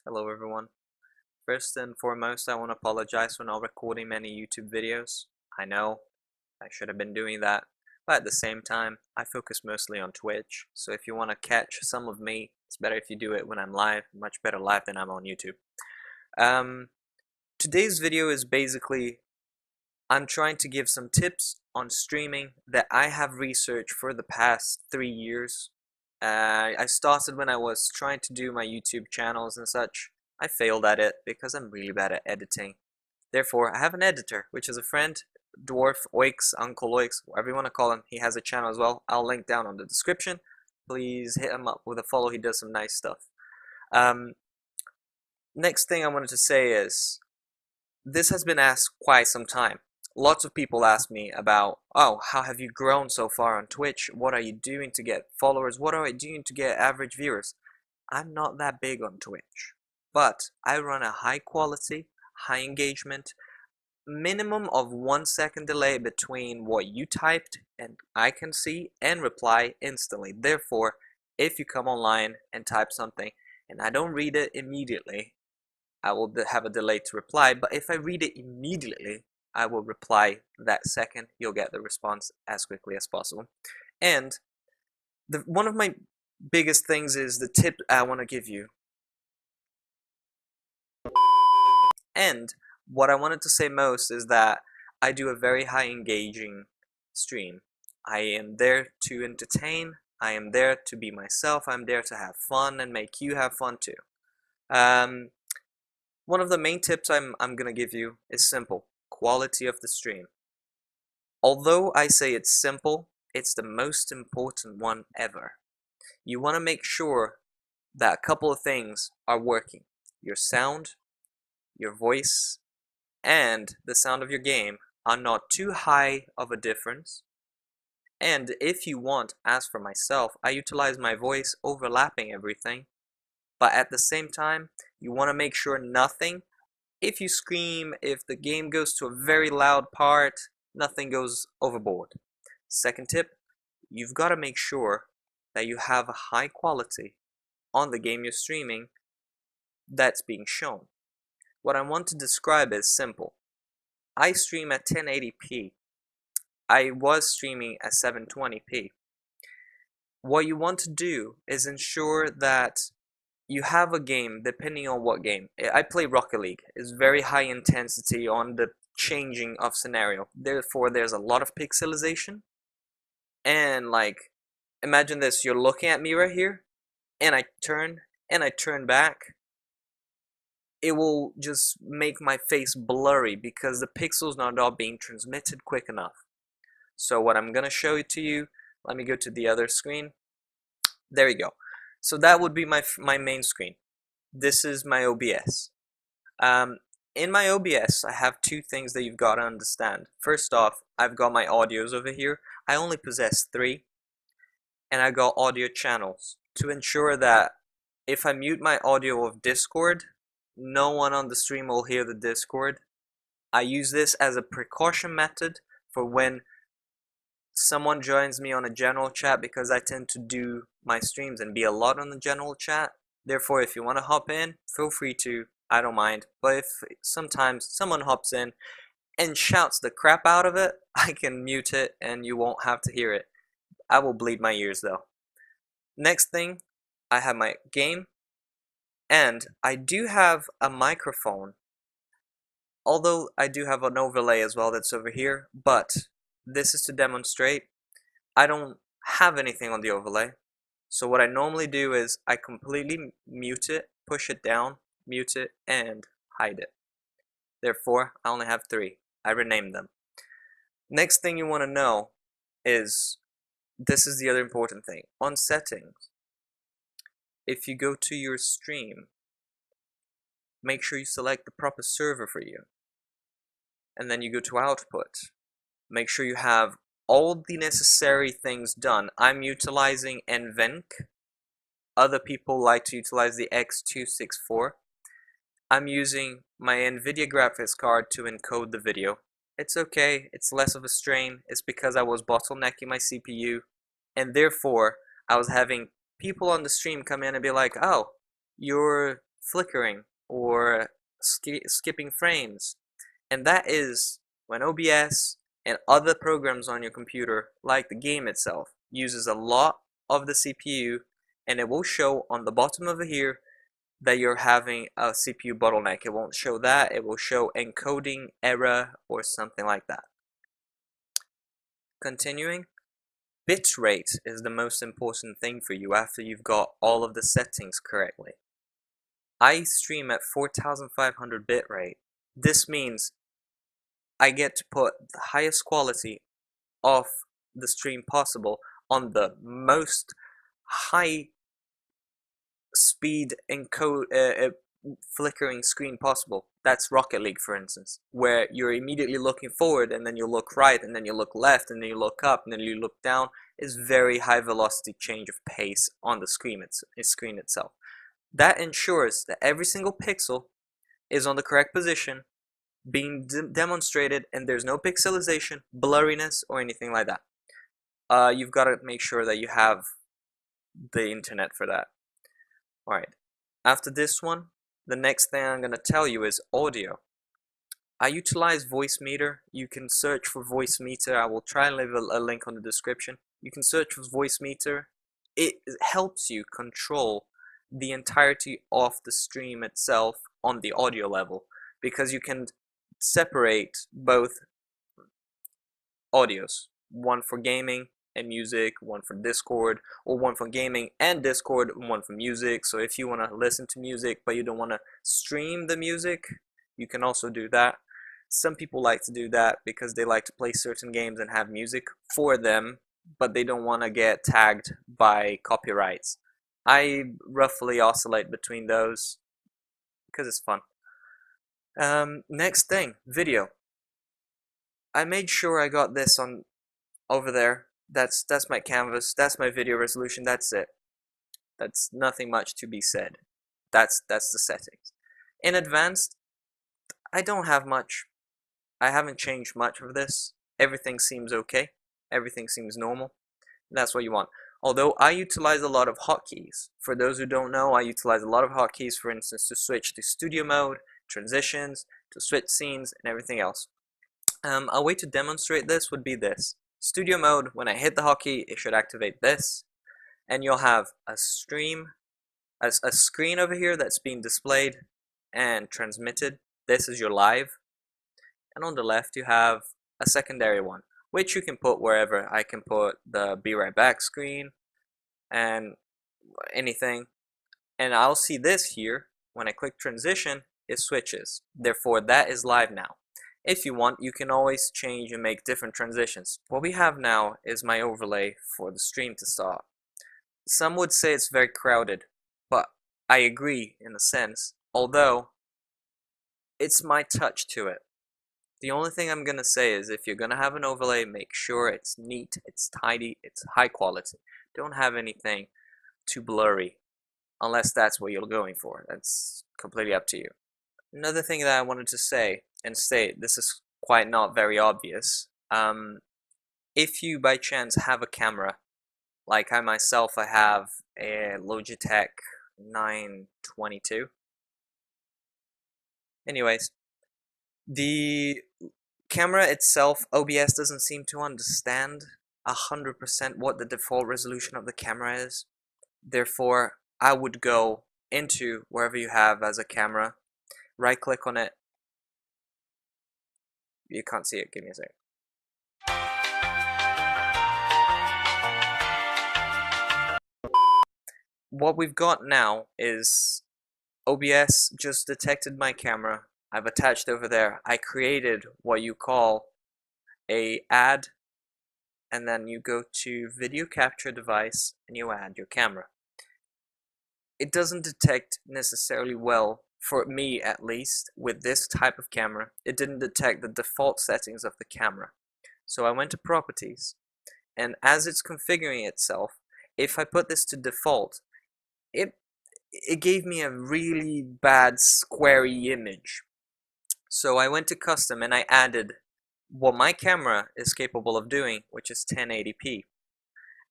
Hello everyone. First and foremost, I want to apologize for not recording many YouTube videos. I know I should have been doing that, but at the same time, I focus mostly on Twitch, so if you want to catch some of me, it's better if you do it when I'm live, much better live than I'm on YouTube. Today's video is basically, I'm trying to give some tips on streaming that I have researched for the past 3 years. I started when I was trying to do my YouTube channels and such. I failed at it because I'm really bad at editing. Therefore, I have an editor, which is a friend, Dwarf, Oicz, OnkelOicz, whatever you want to call him. He has a channel as well. I'll link down on the description. Please hit him up with a follow. He does some nice stuff. Next thing I wanted to say is, this has been asked quite some time. Lots of people ask me about, oh, how have you grown so far on Twitch? What are you doing to get followers? What are you doing to get average viewers? I'm not that big on Twitch, but I run a high quality, high engagement, minimum of 1 second delay between what you typed and I can see and reply instantly. Therefore, if you come online and type something and I don't read it immediately, I will have a delay to reply, but if I read it immediately, I will reply that second. You'll get the response as quickly as possible. And one of my biggest things is the tip I want to give you. And what I wanted to say most is that I do a very high engaging stream. I am there to entertain. I am there to be myself. I'm there to have fun and make you have fun too. One of the main tips I'm gonna give you is simple. Quality of the stream. Although I say it's simple, it's the most important one ever. You want to make sure that a couple of things are working. Your sound, your voice, and the sound of your game are not too high of a difference. And if you want, as for myself, I utilize my voice overlapping everything. But at the same time, you want to make sure nothing, if you scream, if the game goes to a very loud part, nothing goes overboard. Second tip, you've got to make sure that you have a high quality on the game you're streaming that's being shown. What I want to describe is simple. I stream at 1080p. I was streaming at 720p. What you want to do is ensure that you have a game, depending on what game. I play Rocket League. It's very high intensity on the changing of scenario. Therefore, there's a lot of pixelization. And like, imagine this, you're looking at me right here, and I turn back. It will just make my face blurry because the pixels are not being transmitted quick enough. So what I'm gonna show it to you, let me go to the other screen. There you go. So that would be my main screen. This is my OBS. In my OBS, I have two things that you've got to understand. First off, I've got my audios over here. I only possess 3. And I got audio channels to ensure that if I mute my audio of Discord, no one on the stream will hear the Discord. I use this as a precaution method for when someone joins me on a general chat, because I tend to do my streams and be a lot on the general chat. Therefore, if you want to hop in, feel free to. I don't mind. But if sometimes someone hops in and shouts the crap out of it, I can mute it and you won't have to hear it. I will bleed my ears though. Next thing, I have my game, and I do have a microphone. Although I do have an overlay as well that's over here, but this is to demonstrate I don't have anything on the overlay. So what I normally do is I completely mute it, push it down, mute it, and hide it. Therefore, I only have 3. I renamed them. Next thing you want to know is, this is the other important thing. On settings, if you go to your stream, make sure you select the proper server for you. And then you go to output. Make sure you have all the necessary things done. I'm utilizing NVENC. Other people like to utilize the X264. I'm using my NVIDIA graphics card to encode the video. It's okay, it's less of a strain. It's because I was bottlenecking my CPU, and therefore I was having people on the stream come in and be like, oh, your flickering or skipping frames. And that is when OBS and other programs on your computer, like the game itself, uses a lot of the CPU, and it will show on the bottom over here that you're having a CPU bottleneck. It won't show that, it will show encoding error or something like that. Continuing, bitrate is the most important thing for you after you've got all of the settings correctly. I stream at 4500 bitrate. This means I get to put the highest quality of the stream possible on the most high speed encode flickering screen possible. That's Rocket League, for instance, where you're immediately looking forward and then you look right and then you look left and then you look up and then you look down. Is very high velocity change of pace on the screen itself. That ensures that every single pixel is on the correct position, being demonstrated, and there's no pixelization, blurriness, or anything like that. You've got to make sure that you have the internet for that. Alright, after this one, the next thing I'm going to tell you is audio. I utilize Voicemeeter. You can search for Voicemeeter. I will try and leave a link on the description. You can search for Voicemeeter. It helps you control the entirety of the stream itself on the audio level, because you can separate both audios, one for gaming and music, one for Discord, or one for gaming and Discord, and one for music. So if you want to listen to music but you don't want to stream the music, you can also do that. Some people like to do that because they like to play certain games and have music for them, but they don't want to get tagged by copyrights. I roughly oscillate between those because it's fun. Next thing, video. I made sure I got this on over there. That's my canvas, that's my video resolution, that's it. That's nothing much to be said. That's the settings. In advanced, I don't have much. I haven't changed much of this. Everything seems okay. Everything seems normal. That's what you want. Although I utilize a lot of hotkeys. For those who don't know, I utilize a lot of hotkeys, for instance, to switch to studio mode, transitions, to switch scenes, and everything else. A way to demonstrate this would be this. Studio mode, when I hit the hotkey, it should activate this, and you'll have a screen over here that's being displayed and transmitted. This is your live, and on the left you have a secondary one, which you can put wherever. I can put the be right back screen and anything, and I'll see this here. When I click transition, it switches. Therefore, that is live now. If you want, you can always change and make different transitions. What we have now is my overlay for the stream to start. Some would say it's very crowded, but I agree in a sense, although it's my touch to it. The only thing I'm going to say is if you're going to have an overlay, make sure it's neat, it's tidy, it's high quality. Don't have anything too blurry, unless that's what you're going for. That's completely up to you. Another thing that I wanted to say and state, this is quite not very obvious. If you by chance have a camera, like I myself, I have a Logitech 922. Anyways, the camera itself, OBS doesn't seem to understand 100% what the default resolution of the camera is. Therefore, I would go into wherever you have as a camera, right click on it. You can't see it, give me a sec. What we've got now is OBS just detected my camera. I've attached over there. I created what you call a add, and then you go to video capture device and you add your camera. It doesn't detect necessarily well, for me at least, with this type of camera. It didn't detect the default settings of the camera. So I went to properties, and as it's configuring itself, if I put this to default, it gave me a really bad squarey image. So I went to custom and I added what my camera is capable of doing, which is 1080p.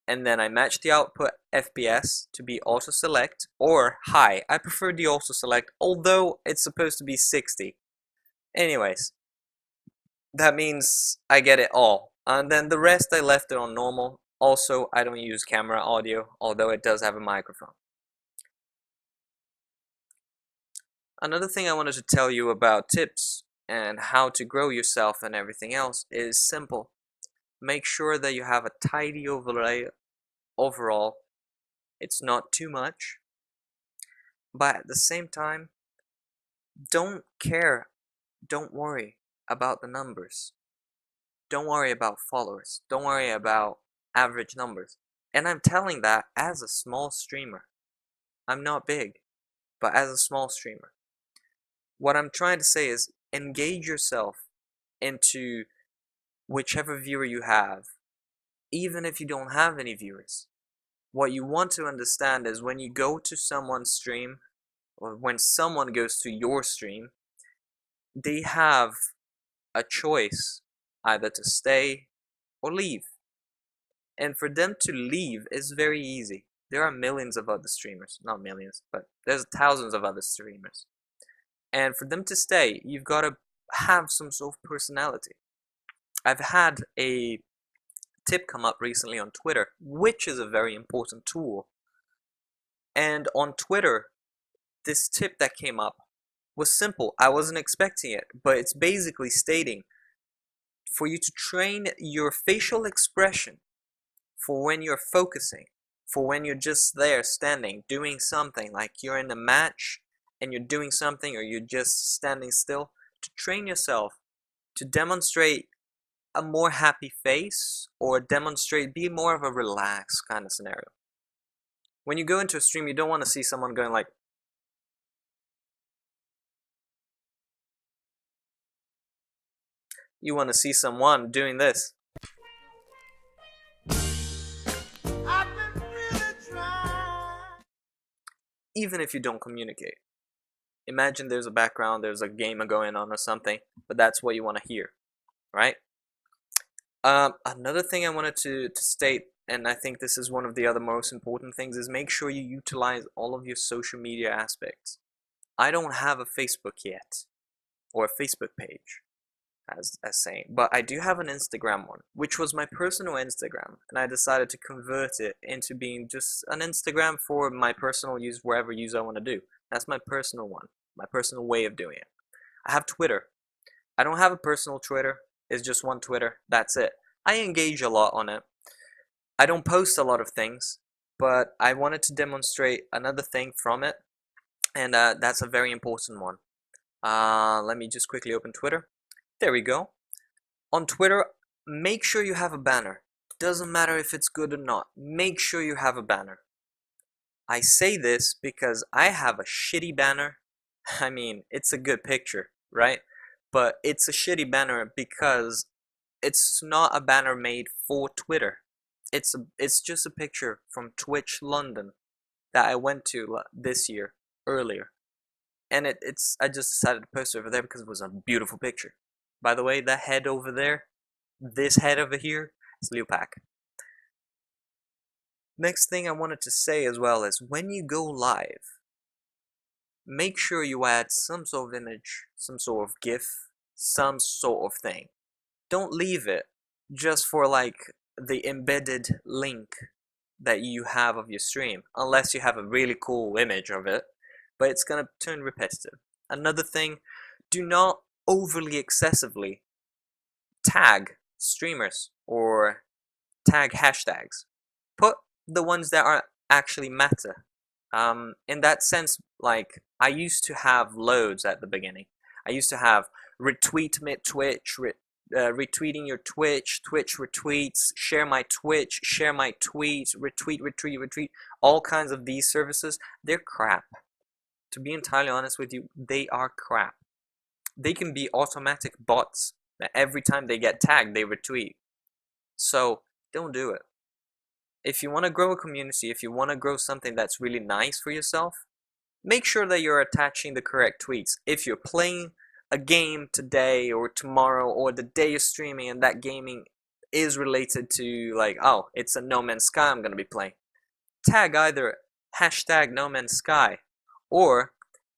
and then I match the output FPS to be auto select or high. I prefer the auto select, although it's supposed to be 60. Anyways, that means I get it all. And then the rest I left it on normal. Also, I don't use camera audio, although it does have a microphone. Another thing I wanted to tell you about tips and how to grow yourself and everything else is simple. Make sure that you have a tidy overlay overall. It's not too much, but at the same time, don't worry about the numbers. Don't worry about followers. Don't worry about average numbers. And I'm telling that as a small streamer. I'm not big, but as a small streamer. What I'm trying to say is engage yourself into whichever viewer you have, even if you don't have any viewers. What you want to understand is when you go to someone's stream, or when someone goes to your stream, they have a choice either to stay or leave. And for them to leave is very easy. There are millions of other streamers, not millions, but there's thousands of other streamers. And for them to stay, you've got to have some sort of personality. I've had a tip come up recently on Twitter, which is a very important tool. And on Twitter, this tip that came up was simple. I wasn't expecting it, but it's basically stating for you to train your facial expression for when you're focusing, for when you're just there standing, doing something, like you're in a match and you're doing something or you're just standing still, to train yourself to demonstrate a more happy face or be more of a relaxed kind of scenario. When you go into a stream, you don't want to see someone going like, you want to see someone doing this. Even if you don't communicate. Imagine there's a background, there's a game going on or something, but that's what you want to hear, right? Another thing I wanted to state, and I think this is one of the other most important things, is make sure you utilize all of your social media aspects. I don't have a Facebook yet, or a Facebook page, as saying, but I do have an Instagram one, which was my personal Instagram, and I decided to convert it into being just an Instagram for my personal use, wherever use I want to do. That's my personal one, my personal way of doing it. I have Twitter. I don't have a personal Twitter. It's just one Twitter. That's it. I engage a lot on it. I don't post a lot of things, but I wanted to demonstrate another thing from it, and that's a very important one. Let me just quickly open Twitter. There we go. On Twitter, make sure you have a banner. Doesn't matter if it's good or not. Make sure you have a banner. I say this because I have a shitty banner. I mean, it's a good picture, right? But it's a shitty banner because it's not a banner made for Twitter. It's just a picture from Twitch London that I went to this year, earlier. And I just decided to post it over there because it was a beautiful picture. By the way, that head over there, this head over here, is Leopak. Next thing I wanted to say as well is when you go live, make sure you add some sort of image, some sort of GIF, some sort of thing. Don't leave it just for like the embedded link that you have of your stream, unless you have a really cool image of it, but it's gonna turn repetitive. Another thing, do not overly excessively tag streamers or tag hashtags. Put the ones that are actually matter. In that sense, like I used to have loads at the beginning. I used to have retweet me Twitch, retweeting your Twitch, Twitch retweets, share my Twitch, share my tweets, retweet, all kinds of these services. They're crap. To be entirely honest with you, they are crap. They can be automatic bots that every time they get tagged, they retweet. So don't do it. If you want to grow a community, if you want to grow something that's really nice for yourself, make sure that you're attaching the correct tweets. If you're playing a game today or tomorrow or the day you're streaming and that gaming is related to, like, oh, it's a No Man's Sky I'm gonna be playing, tag either hashtag No Man's Sky, or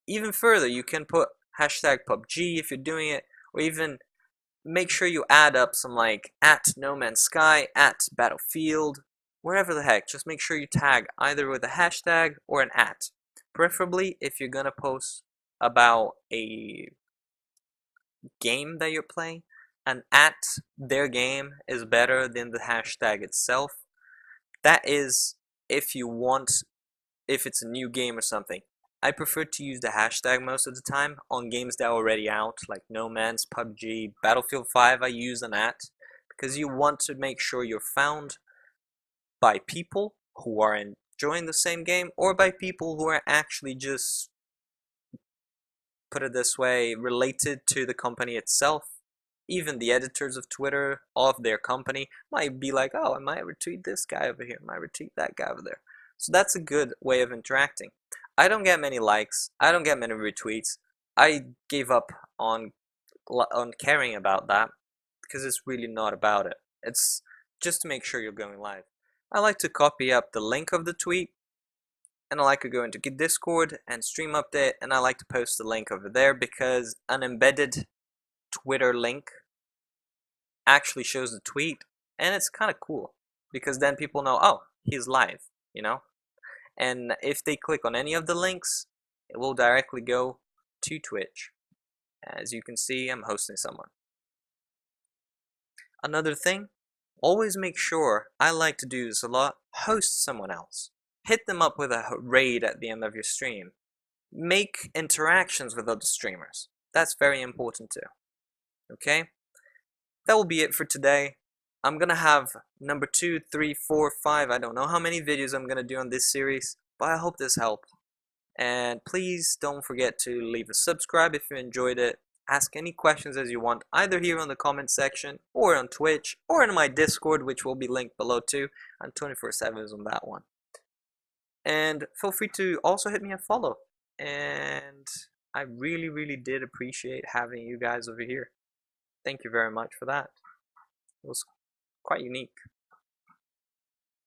even further, you can put hashtag PUBG if you're doing it, or even make sure you add up some like at No Man's Sky, at Battlefield, wherever the heck. Just make sure you tag either with a hashtag or an at. Preferably if you're gonna post about a game that you're playing, an at their game is better than the hashtag itself. That is if you want, if it's a new game or something. I prefer to use the hashtag most of the time on games that are already out, like No Man's, PUBG, Battlefield 5 I use an at, because you want to make sure you're found by people who are enjoying the same game, or by people who are actually just, put it this way, related to the company itself. Even the editors of Twitter of their company might be like, oh, I might retweet this guy over here, I might retweet that guy over there. So that's a good way of interacting. I don't get many likes, I don't get many retweets. I gave up on caring about that, because it's really not about it. It's just to make sure you're going live. I like to copy up the link of the tweet, and I like to go into Discord and stream update, and I like to post the link over there, because an embedded Twitter link actually shows the tweet, and it's kind of cool, because then people know, oh, he's live, you know? And if they click on any of the links, it will directly go to Twitch. As you can see, I'm hosting someone. Another thing, always make sure, I like to do this a lot, host someone else. Hit them up with a raid at the end of your stream. Make interactions with other streamers. That's very important too. Okay? That will be it for today. I'm gonna have number 2, 3, 4, 5, I don't know how many videos I'm gonna do on this series, but I hope this helped. And please don't forget to leave a subscribe if you enjoyed it. Ask any questions as you want, either here on the comment section, or on Twitch, or in my Discord, which will be linked below too. I'm 24/7 on that one. And feel free to also hit me a follow. And I really did appreciate having you guys over here. Thank you very much for that. It was quite unique.